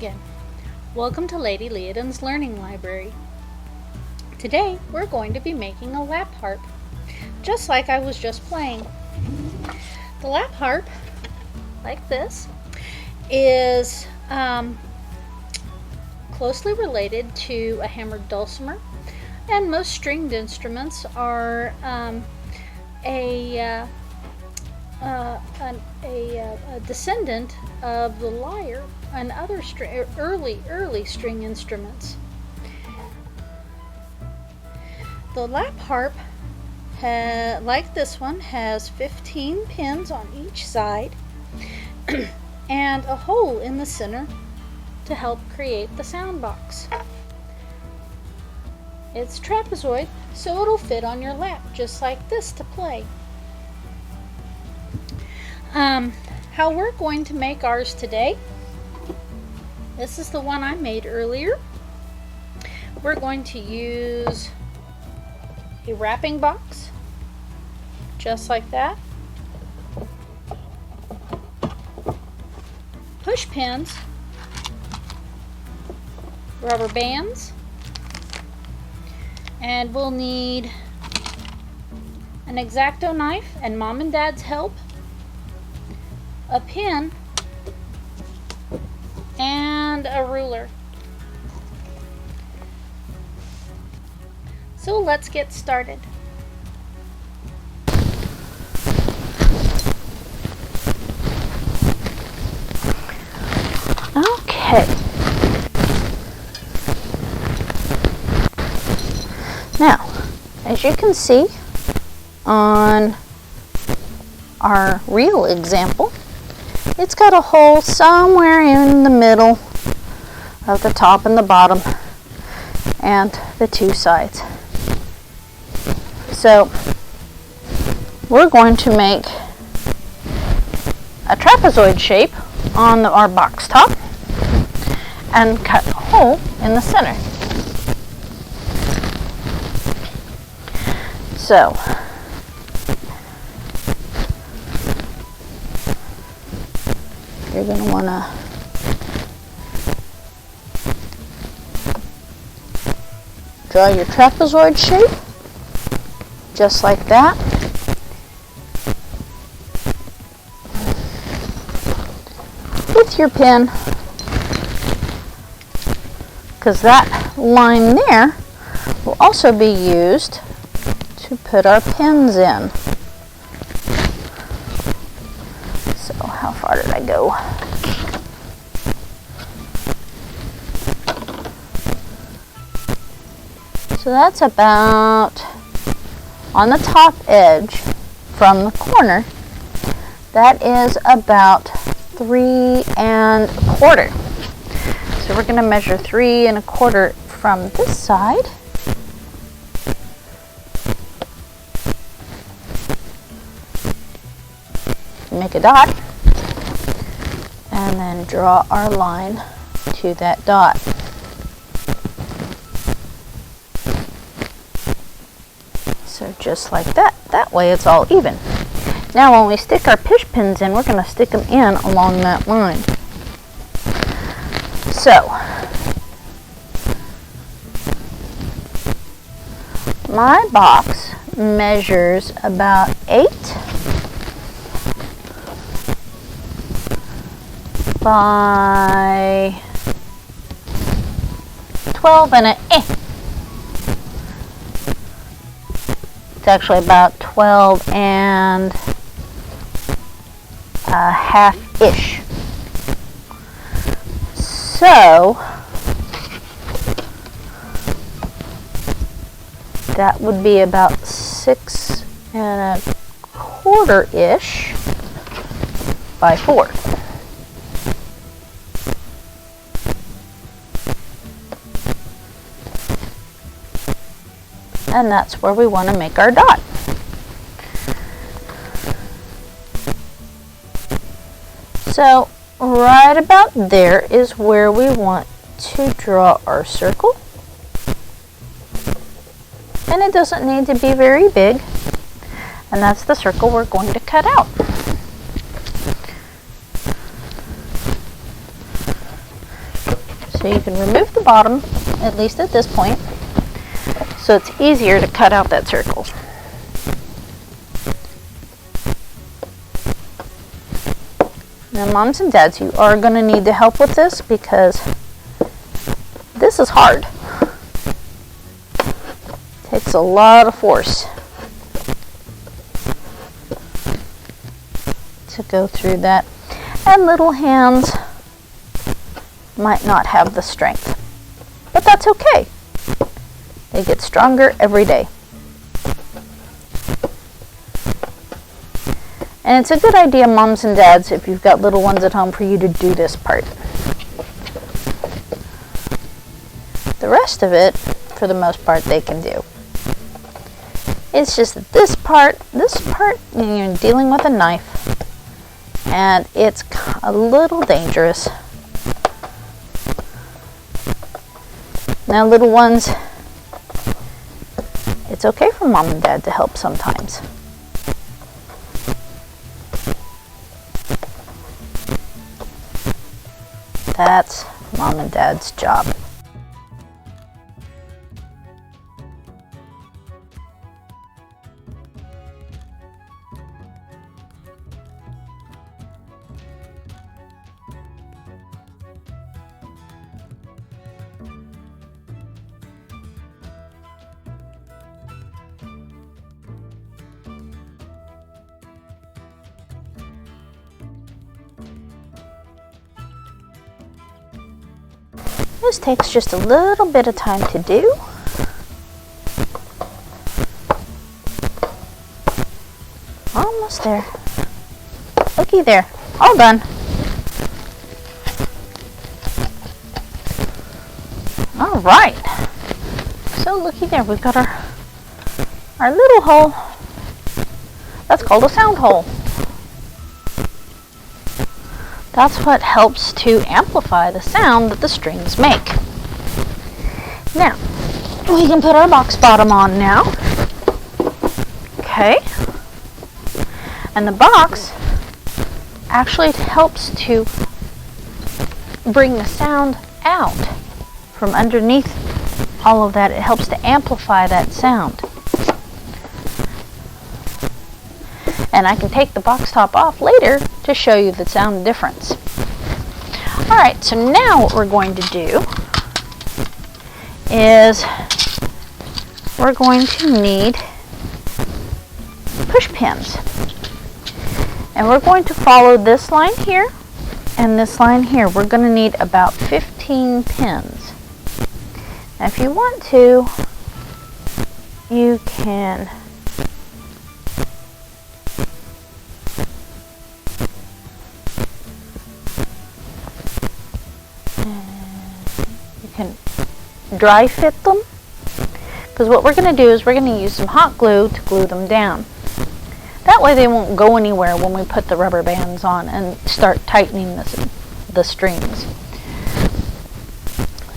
again. Welcome to Lady Leodin's Learning Library. Today we're going to be making a lap harp, just like I was just playing. The lap harp, like this, is closely related to a hammered dulcimer, and most stringed instruments are a descendant of the lyre and other early string instruments. The lap harp, like this one, has 15 pins on each side and a hole in the center to help create the sound box. It's trapezoid, so it'll fit on your lap just like this to play. How we're going to make ours today, this is the one I made earlier. We're going to use a wrapping box, just like that, push pins, rubber bands, and we'll need an X-Acto knife and Mom and Dad's help, a pin, and a ruler. So let's get started. Okay. Now, as you can see on our real example, it's got a hole somewhere in the middle of the top and the bottom and the two sides. So we're going to make a trapezoid shape on our box top and cut a hole in the center. So you're going to want to draw your trapezoid shape just like that. With your pin, because that line there will also be used to put our pins in. So how far did I go? So that's about on the top edge from the corner. That is about 3 1/4. So we're going to measure 3 1/4 from this side. Make a dot and then draw our line to that dot. So just like that. That way it's all even. Now when we stick our push pins in, we're going to stick them in along that line. So my box measures about 8 by 12 and It's actually about 12 and a half-ish. So that would be about 6 1/4-ish by 4. And that's where we want to make our dot. So right about there is where we want to draw our circle. And it doesn't need to be very big. And that's the circle we're going to cut out. So you can remove the bottom, at least at this point, so it's easier to cut out that circle. Now moms and dads, you are going to need to help with this because this is hard. It takes a lot of force to go through that, and little hands might not have the strength, but that's okay. They get stronger every day. And it's a good idea, moms and dads, if you've got little ones at home, for you to do this part. The rest of it, for the most part, they can do. It's just that this part, you're dealing with a knife, and it's a little dangerous. Now, little ones, it's okay for mom and dad to help sometimes. That's mom and dad's job. This takes just a little bit of time to do. Almost there. Looky there. All done. All right. So looky there. We've got our little hole. That's called a sound hole. That's what helps to amplify the sound that the strings make. Now, we can put our box bottom on now. Okay. And the box actually helps to bring the sound out from underneath all of that. It helps to amplify that sound. And I can take the box top off later to show you the sound difference. Alright, so now what we're going to do is we're going to need push pins. And we're going to follow this line here and this line here. We're going to need about 15 pins. Now if you want to, you can dry fit them, because what we're going to do is we're going to use some hot glue to glue them down. That way they won't go anywhere when we put the rubber bands on and start tightening the strings.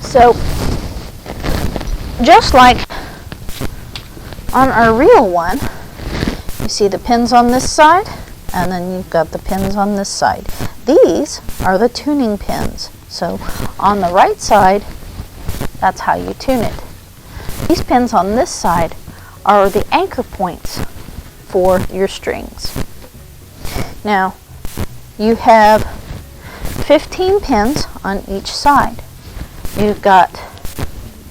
So just like on our real one, you see the pins on this side and then you've got the pins on this side. These are the tuning pins. So on the right side, that's how you tune it. These pins on this side are the anchor points for your strings. Now, you have 15 pins on each side. You've got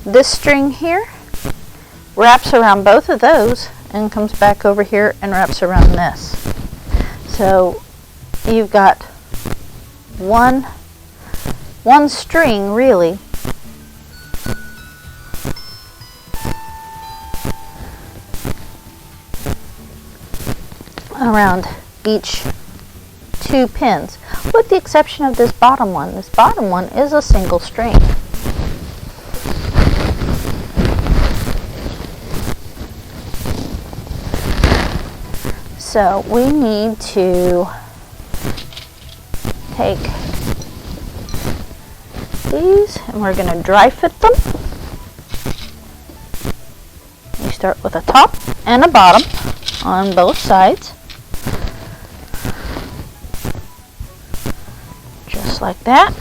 this string here, wraps around both of those, and comes back over here and wraps around this. So you've got one string really around each two pins, with the exception of this bottom one. This bottom one is a single string. So we need to take these and we're going to dry fit them. We start with a top and a bottom on both sides. Just like that.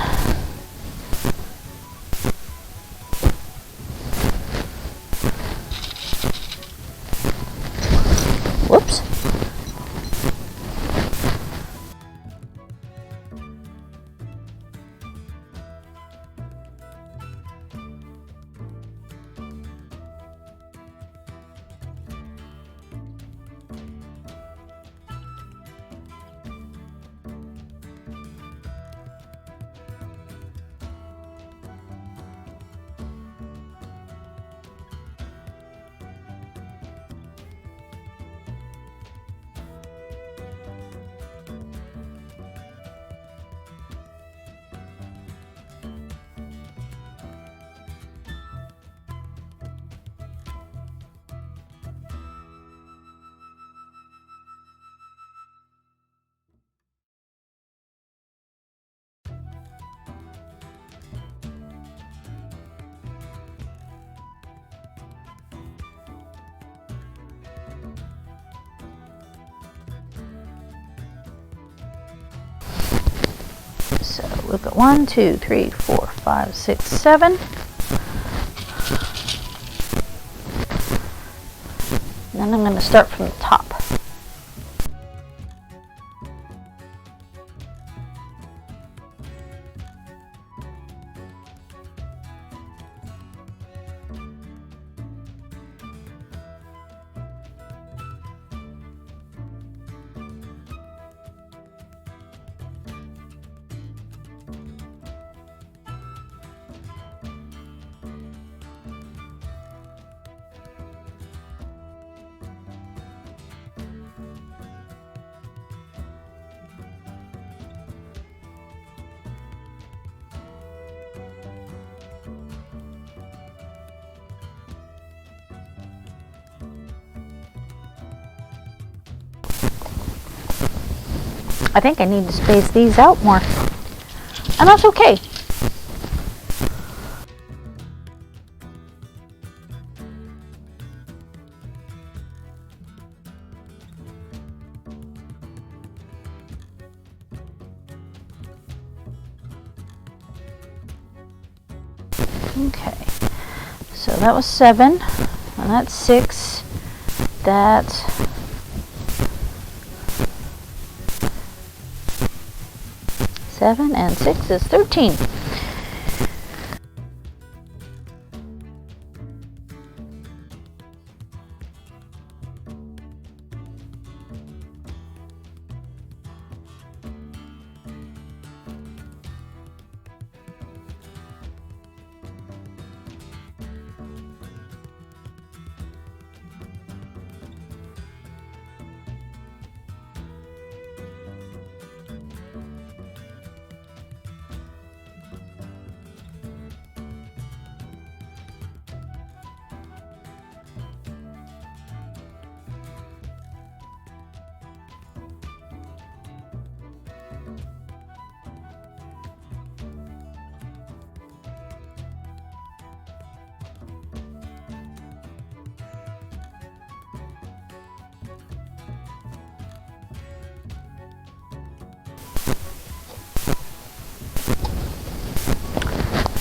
So we've got 1, 2, 3, 4, 5, 6, 7. Then I'm going to start from the top. I think I need to space these out more, and that's okay. Okay, so that was 7, and that's 6, that's 7 and 6 is 13.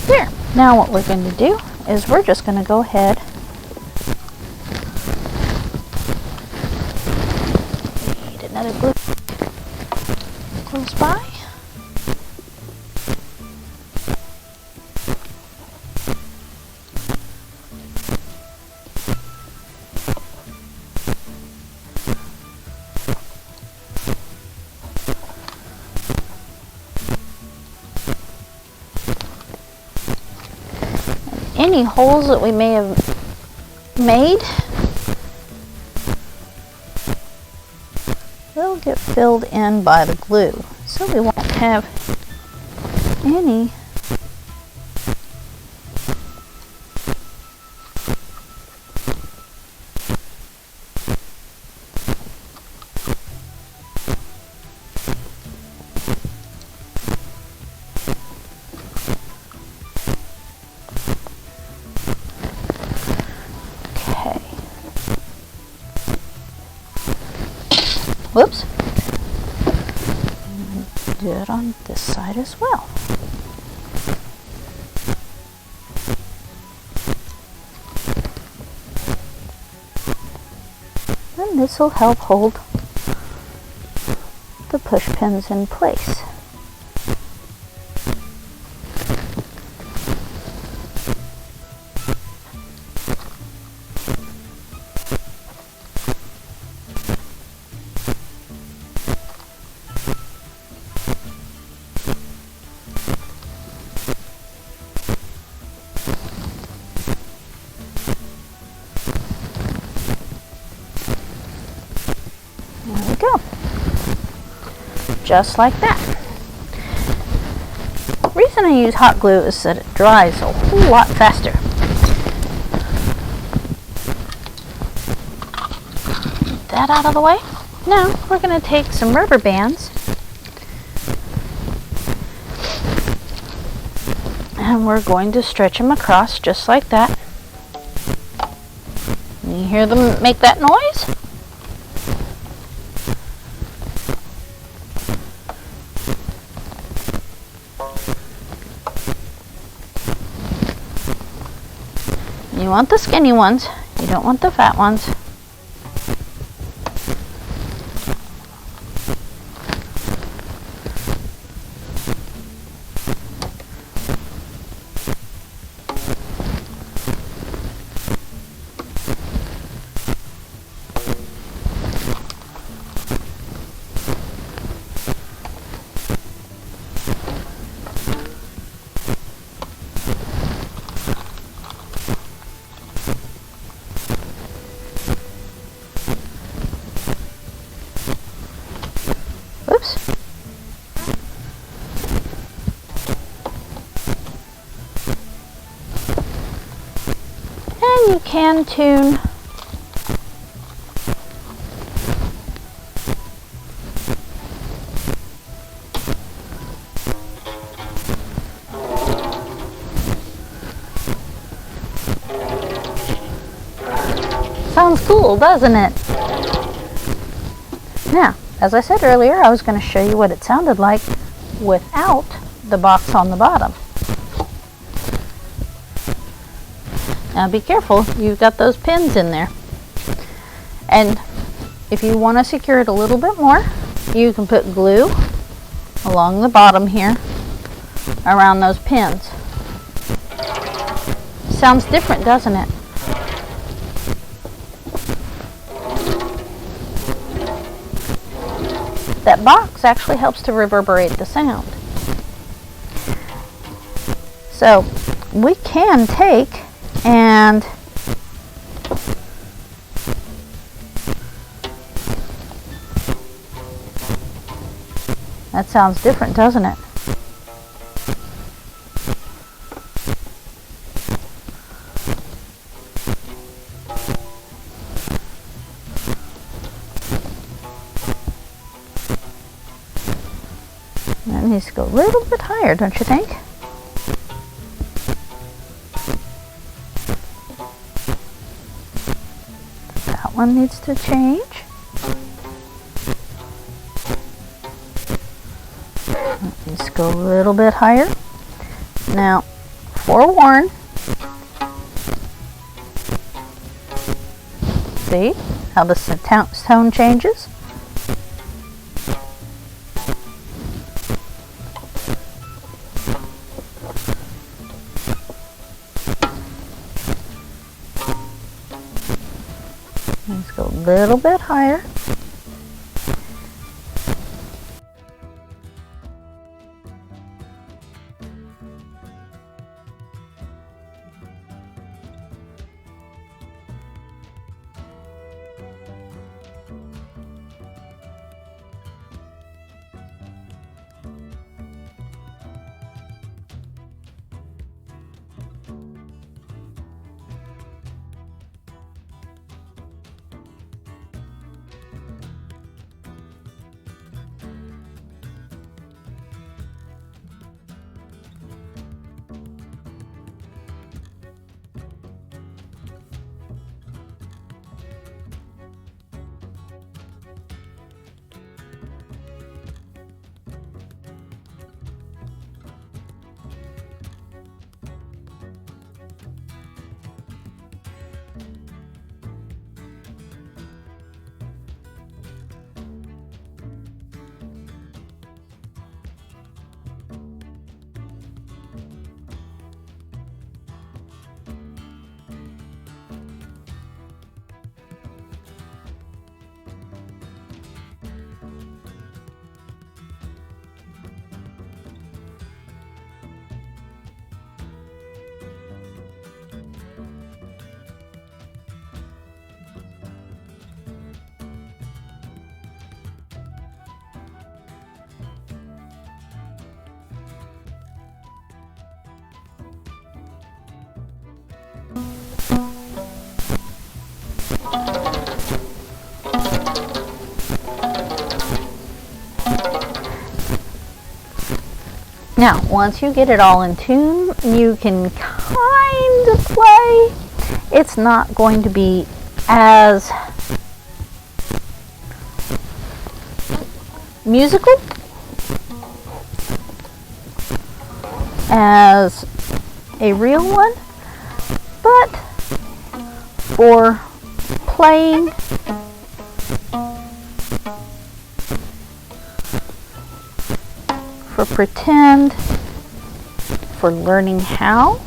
There. Now what we're going to do is we're just going to go ahead need another glue close by. Any holes that we may have made will get filled in by the glue, so we won't have any whoops. And do it on this side as well. And this will help hold the push pins in place. There we go. Just like that. The reason I use hot glue is that it dries a whole lot faster. Get that out of the way. Now we're going to take some rubber bands and we're going to stretch them across just like that. You hear them make that noise? want the skinny ones. You don't want the fat ones. Oops. And you can tune sounds cool, doesn't it? Now, as I said earlier, I was going to show you what it sounded like without the box on the bottom. Now be careful, you've got those pins in there. And if you want to secure it a little bit more, you can put glue along the bottom here around those pins. Sounds different, doesn't it? That box actually helps to reverberate the sound. So we can take and that sounds different, doesn't it? That needs to go a little bit higher, don't you think? That one needs to change. That needs to go a little bit higher. Now, forewarn. See how the tone changes? Let's go a little bit higher. Now, once you get it all in tune, you can kind of play. It's not going to be as musical as a real one, but for playing, for pretend, for learning how.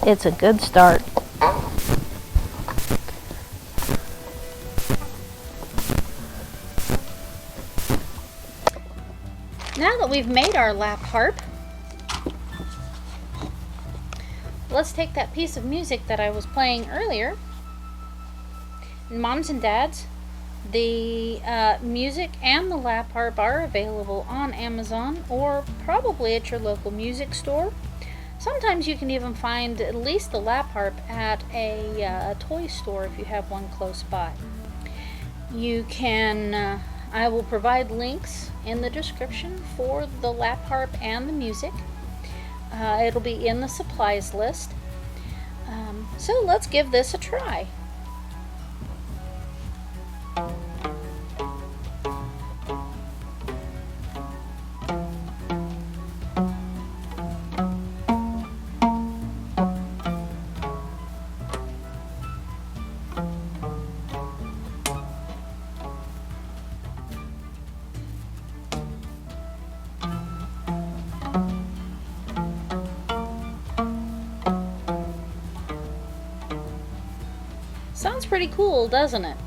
It's a good start. Now that we've made our lap harp, let's take that piece of music that I was playing earlier. Moms and dads, the music and the lap harp are available on Amazon or probably at your local music store. Sometimes you can even find at least the lap harp at a toy store if you have one close by. You can, I will provide links in the description for the lap harp and the music. It'll be in the supplies list. So let's give this a try. Sounds pretty cool, doesn't it?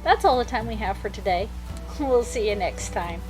That's all the time we have for today. We'll see you next time.